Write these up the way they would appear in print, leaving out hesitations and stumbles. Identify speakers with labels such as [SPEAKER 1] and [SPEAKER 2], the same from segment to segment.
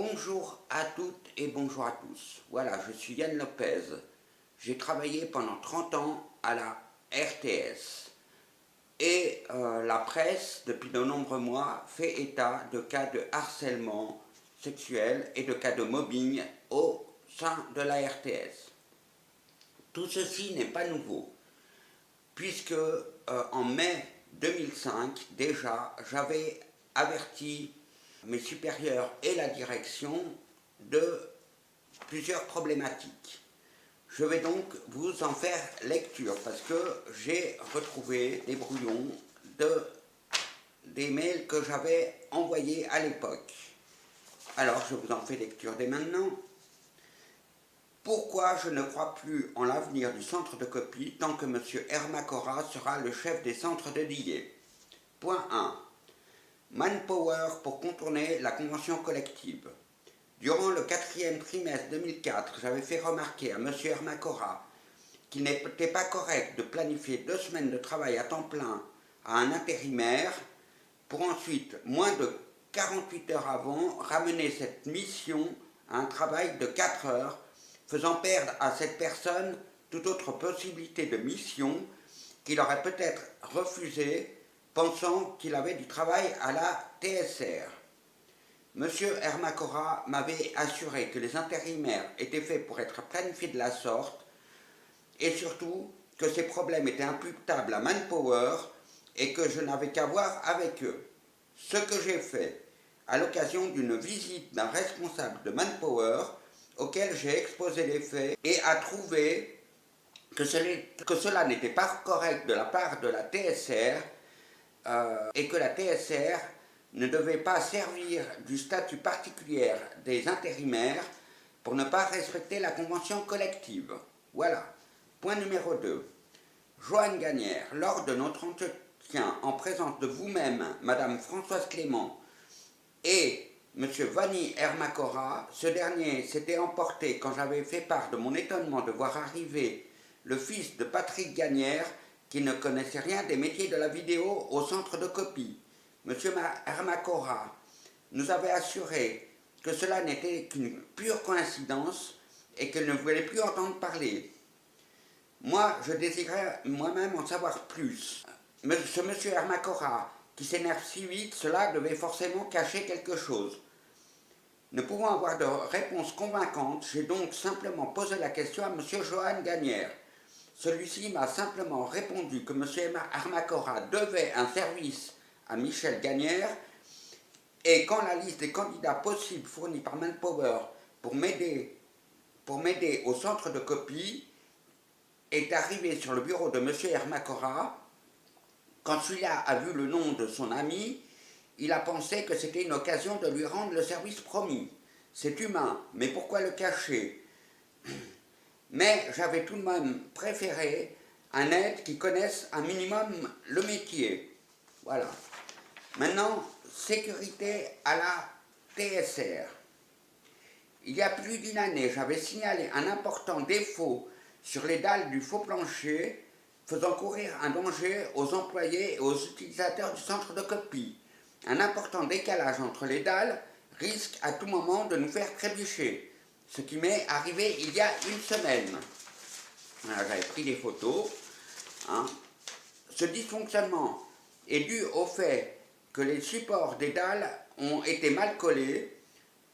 [SPEAKER 1] Bonjour à toutes et bonjour à tous. Voilà, je suis Yann Lopez. J'ai travaillé pendant 30 ans à la RTS. Et la presse, depuis de nombreux mois, fait état de cas de harcèlement sexuel et de cas de mobbing au sein de la RTS. Tout ceci n'est pas nouveau, puisque en mai 2005, déjà, j'avais averti mes supérieurs et la direction de plusieurs problématiques. Je vais donc vous en faire lecture parce que j'ai retrouvé des brouillons des mails que j'avais envoyés à l'époque. Alors je vous en fais lecture dès maintenant. Pourquoi je ne crois plus en l'avenir du centre de copie tant que M. Hermacora sera le chef des centres de Dillet? Point 1. Manpower pour contourner la convention collective. Durant le 4e trimestre 2004, j'avais fait remarquer à M. Hermacora qu'il n'était pas correct de planifier 2 semaines de travail à temps plein à un intérimaire pour ensuite, moins de 48 heures avant, ramener cette mission à un travail de 4 heures, faisant perdre à cette personne toute autre possibilité de mission qu'il aurait peut-être refusée, pensant qu'il avait du travail à la TSR. Monsieur Hermacora m'avait assuré que les intérimaires étaient faits pour être planifiés de la sorte et surtout que ces problèmes étaient imputables à Manpower et que je n'avais qu'à voir avec eux. Ce que j'ai fait à l'occasion d'une visite d'un responsable de Manpower auquel j'ai exposé les faits et a trouvé que cela n'était pas correct de la part de la TSR et que la TSR ne devait pas servir du statut particulier des intérimaires pour ne pas respecter la convention collective. Voilà. Point numéro 2. Joanne Gagnère, lors de notre entretien en présence de vous-même, Madame Françoise Clément, et M. Vanni Hermacora, ce dernier s'était emporté quand j'avais fait part de mon étonnement de voir arriver le fils de Patrick Gagnère, qui ne connaissait rien des métiers de la vidéo au centre de copie. M. Hermacora nous avait assuré que cela n'était qu'une pure coïncidence et qu'il ne voulait plus entendre parler. Moi, je désirais moi-même en savoir plus. Ce M. Hermacora, qui s'énerve si vite, cela devait forcément cacher quelque chose. Ne pouvant avoir de réponse convaincante, j'ai donc simplement posé la question à M. Johan Gagnère. Celui-ci m'a simplement répondu que M. Hermacora devait un service à Michel Gagnère et quand la liste des candidats possibles fournis par Manpower pour m'aider au centre de copie est arrivée sur le bureau de M. Hermacora, quand celui-là a vu le nom de son ami, il a pensé que c'était une occasion de lui rendre le service promis. C'est humain, mais pourquoi le cacher? Mais j'avais tout de même préféré un aide qui connaisse un minimum le métier. Voilà. Maintenant, sécurité à la TSR. Il y a plus d'une année, j'avais signalé un important défaut sur les dalles du faux plancher, faisant courir un danger aux employés et aux utilisateurs du centre de copie. Un important décalage entre les dalles risque à tout moment de nous faire trébucher, ce qui m'est arrivé il y a une semaine. Voilà, j'avais pris des photos. Ce dysfonctionnement est dû au fait que les supports des dalles ont été mal collés,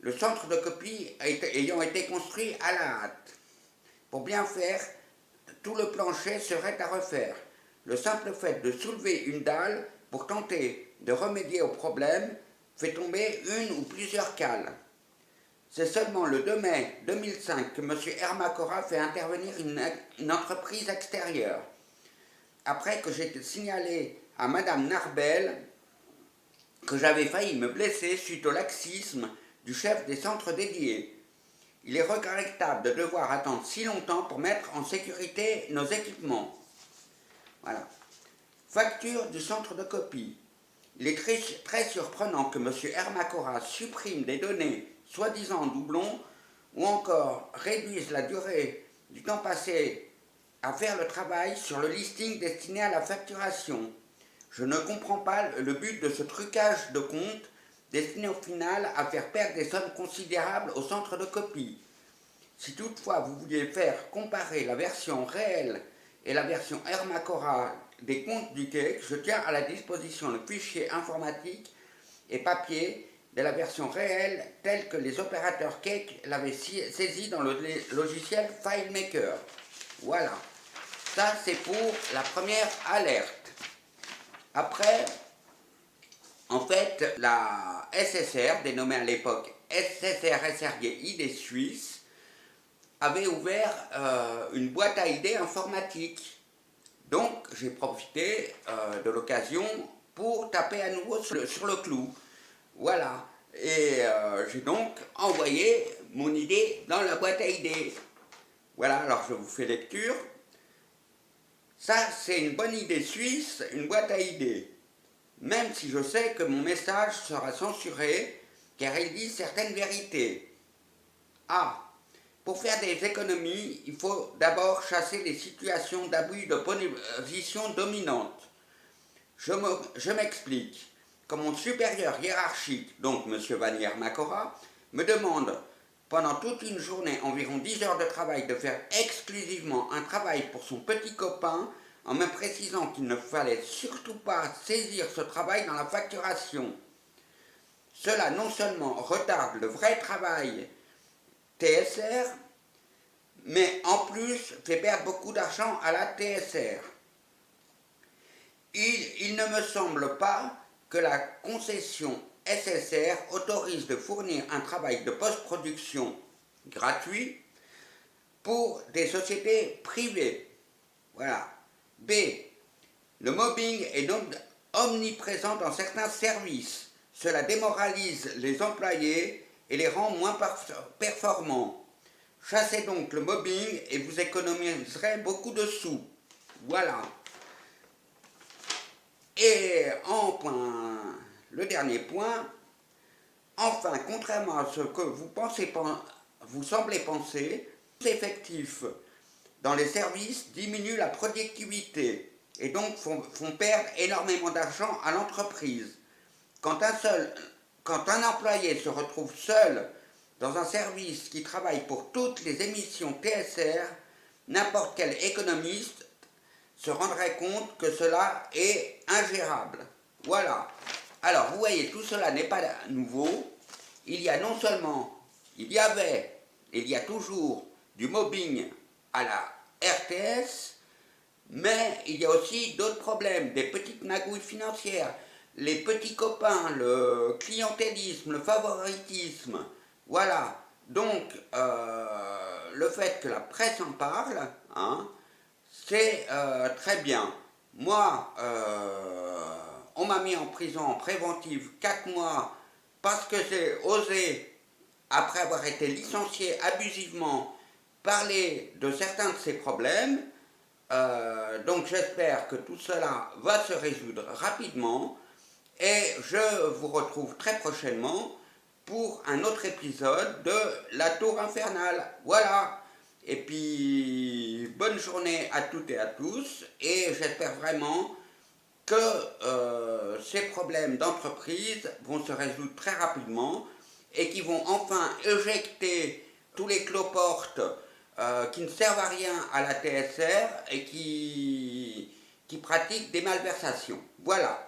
[SPEAKER 1] le centre de copie ayant été construit à la hâte. Pour bien faire, tout le plancher serait à refaire. Le simple fait de soulever une dalle pour tenter de remédier au problème fait tomber une ou plusieurs cales. C'est seulement le 2 mai 2005 que M. Hermacora fait intervenir une entreprise extérieure. Après que j'ai signalé à Mme Narbel que j'avais failli me blesser suite au laxisme du chef des centres dédiés. Il est regrettable de devoir attendre si longtemps pour mettre en sécurité nos équipements. Voilà. Facture du centre de copie. Il est très surprenant que M. Hermacora supprime des données soi-disant en doublon ou encore réduise la durée du temps passé à faire le travail sur le listing destiné à la facturation. Je ne comprends pas le but de ce trucage de compte destiné au final à faire perdre des sommes considérables au centre de copie. Si toutefois vous vouliez faire comparer la version réelle et la version Hermacora des comptes du cake, je tiens à la disposition le fichier informatique et papier de la version réelle telle que les opérateurs cake l'avaient saisi dans le logiciel FileMaker. Voilà, ça c'est pour la première alerte. Après, en fait, la SSR, dénommée à l'époque SSR-SRGI des Suisses, avait ouvert une boîte à idées informatique. Donc j'ai profité de l'occasion pour taper à nouveau sur le clou. Voilà. Et j'ai donc envoyé mon idée dans la boîte à idées. Voilà, alors je vous fais lecture. Ça, c'est une bonne idée suisse, une boîte à idées. Même si je sais que mon message sera censuré, car il dit certaines vérités. Ah, pour faire des économies, il faut d'abord chasser les situations d'abus de position dominante. Je m'explique. Quand mon supérieur hiérarchique, donc M. Vanier Macora, me demande pendant toute une journée, environ 10 heures de travail, de faire exclusivement un travail pour son petit copain, en me précisant qu'il ne fallait surtout pas saisir ce travail dans la facturation. Cela non seulement retarde le vrai travail TSR, mais en plus fait perdre beaucoup d'argent à la TSR. Il ne me semble pas que la concession SSR autorise de fournir un travail de post-production gratuit pour des sociétés privées. Voilà. B. Le mobbing est donc omniprésent dans certains services. Cela démoralise les employés et les rend moins performants. Chassez donc le mobbing et vous économiserez beaucoup de sous. Voilà. Et le dernier point, enfin, contrairement à ce que vous semblez penser, les effectifs dans les services diminuent la productivité et donc font perdre énormément d'argent à l'entreprise. Quand un employé se retrouve seul dans un service qui travaille pour toutes les émissions TSR, n'importe quel économiste se rendrait compte que cela est ingérable. Voilà. Alors, vous voyez, tout cela n'est pas nouveau. Il y avait, et il y a toujours du mobbing à la RTS, mais il y a aussi d'autres problèmes, des petites magouilles financières, les petits copains, le clientélisme, le favoritisme. Voilà. Donc, le fait que la presse en parle, hein, c'est très bien. Moi, on m'a mis en prison en préventive 4 mois parce que j'ai osé, après avoir été licencié abusivement, parler de certains de ces problèmes. Donc j'espère que tout cela va se résoudre rapidement et je vous retrouve très prochainement pour un autre épisode de La Tour Infernale. Voilà. Et puis, bonne journée à toutes et à tous, et j'espère vraiment que ces problèmes d'entreprise vont se résoudre très rapidement et qui vont enfin éjecter tous les cloportes qui ne servent à rien à la TSR et qui pratiquent des malversations. Voilà.